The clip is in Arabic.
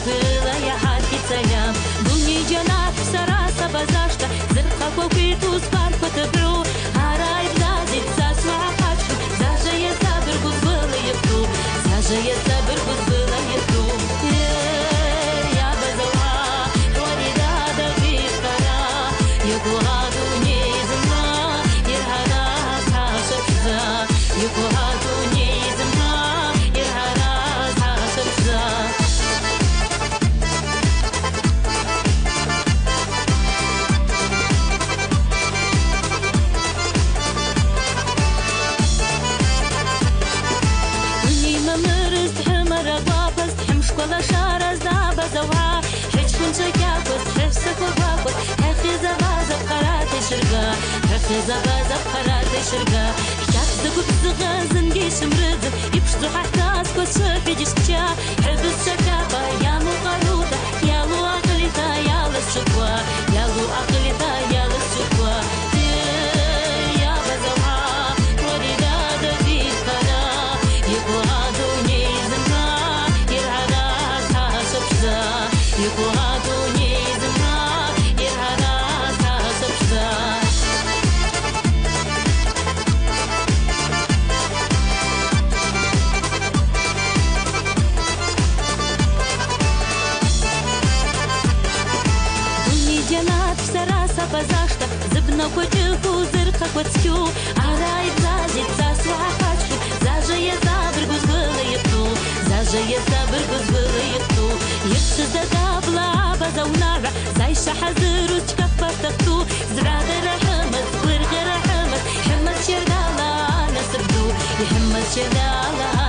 было я хаки царям. Дуни джанат сараса базашта, зерха кокиту спарку тебру, арай влазит за свахачку, заже я забергу было екту, заже я забергу было екту. Я базала, Флорида да вискара, югуа дуни земла, ирхара сашапза, югуа дуни земла, ирхара сашапза. ولا شارز دابا زوها حج كنت كابس حفسك وباكس حخي زبازة بقرات شرقا حخي زبازة بقرات شرقا كاتدك بزغازن جيش مرزن يبشتو حتى اسكت شفي جشتشا حبس شكابا يالو قروطة يالو أقلتا يالو الشكوى يالو أقلتا يالو الشكوى يا بزوها وريدا دفيد قرا يبوها دوني زنها يقوها دوني زما يرهنا ساسبزا دوني جنات سراسا بزاشتا زبنا كوتشكو زرقا كوتسكو عراي بلازي تساسوا حقاشكو زاجا يزابرقو زبليتو زاجا يزابرقو زبليتو يكسد دابلا بزونارا زي شحذر وتكفتتو زراد رحمت ورغ رحمت حمد شردالا نسردو يحمد شردالا